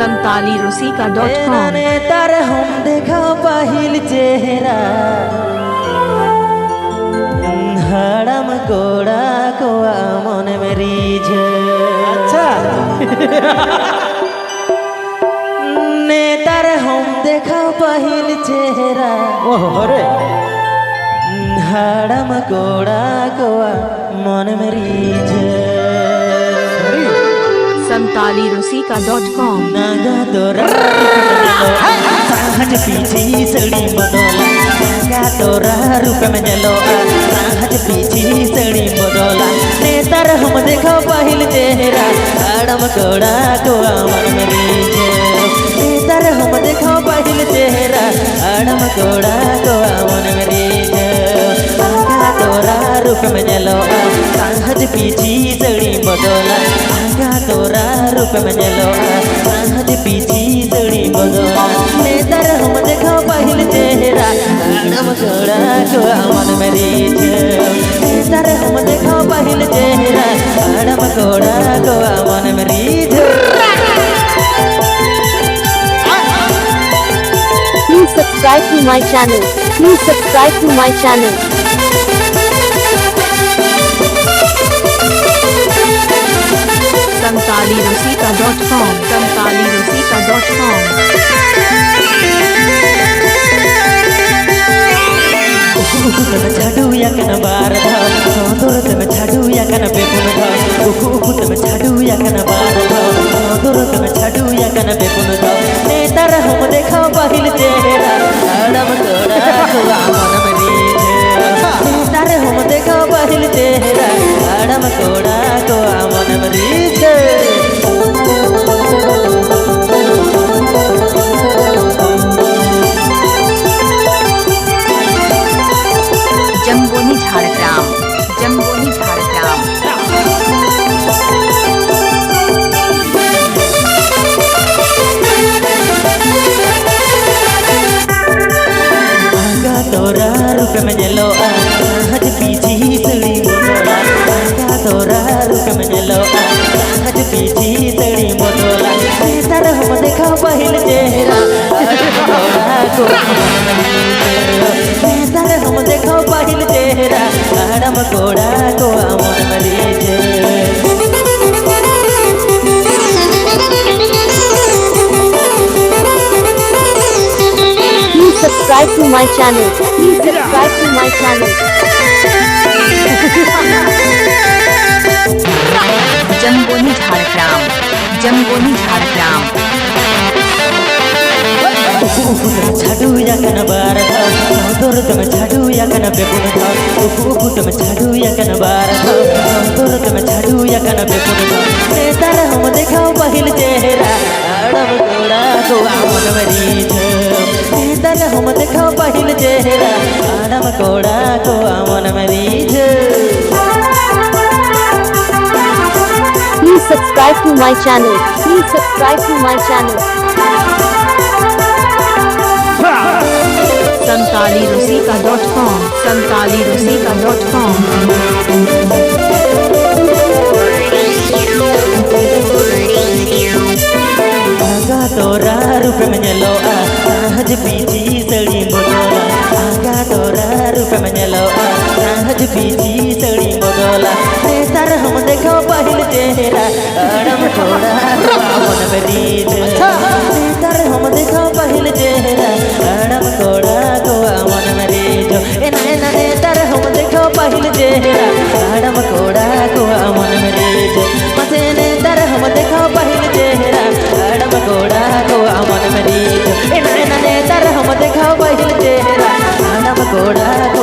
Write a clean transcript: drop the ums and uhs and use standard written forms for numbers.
santalirusika.com तार हम देखा पहिल चेहरा हड़म कोड़ा को मन में रीझ। अच्छा नेतार हम देखा पहिल चेहरा ओरे हड़म कोड़ा को मन में रीझ। santalirusika.com नागा तोरा सांहज पीछे सड़ी बदला नागा तोरा रूप में जलो सांहज पीछे सड़ी बदला नेतार हम देखो पहिल चेहरा आड़म कोड़ा को मन में रीझ। नेतार हम देखो पहिल चेहरा आड़म कोड़ा को मन में रीझ। नागा तोरा रूप में जलो सांहज पीछे सड़ी बदला नागा तोरा रूप में जलो सांहज पीछे सड़ी बदला नेतार हम देखो पहिल चेहरा आड़म कोड़ा को मन में रीझ। नेतार हम देखो पहिल चेहरा आड़म कोड़ा को मन में रीझ। Please subscribe to my channel. Please subscribe to my channel. santalirusika.com santalirusika.com छाडू या कन बार धाव दोरत में छाडू या कन बेपुन धाव उकुत में छाडू या कन बार धाव दोरत में छाडू या कन बेपुन धाव नेतार हम देखा पहिल चेहरा आड़म कोड़ा को मन में रीझ। नेतार हम देखा पहिल चेहरा आड़म कोड़ा को मन में रीझ। जम्बोनी झाड़ग्राम जम्बोनी झाड़ग्राम आगा तोरा रूप में जलो सांहज पीछे सड़ी बदला आगा तोरा रूप में जलो सांहज पीछे सड़ी बदला नेतार हम देखा पहिल चेहरा आड़म कोड़ा को मन में रीझ। नेतार हम देखा पहिल चेहरा आड़म कोड़ा को मन में रीझ। Please subscribe to my channel. Please subscribe to my channel. जम्बोनी Jhargram जम्बोनी Jhargram छाडू या कन बार धाव दोरत में छाडू या कन बेपुन धाव उकुत में छाडू या कन बार धाव दोरत में छाडू या कन बेपुन धाव नेतार हम देखा पहिल चेहरा आड़म कोड़ा को मन में रीझ। नेतार हम देखा पहिल चेहरा आड़म कोड़ा को मन में रीझ। Please subscribe to my channel. Please subscribe to my channel. santalirusika.com santalirusika.com आगा तोरा रूप में जलो सांहज पीछे सड़ी बदला आगा तोरा रूप में जलो सांहज पीछे सड़ी बदला नेतार हम देखो पहिल चेहरा आड़म कोड़ा को मन में रीझ। नेतार हम देखो पहिल चेहरा आड़म कोड़ा को मन में रीझ। नैना नेतार हम देखो पहिल चेहरा आड़म कोड़ा को मन में रीझ। मथे नेतार हम देखो पहिल चेहरा आड़म कोड़ा को मन में रीझ। नैना नेतार हम देखो पहिल चेहरा आड़म कोड़ा को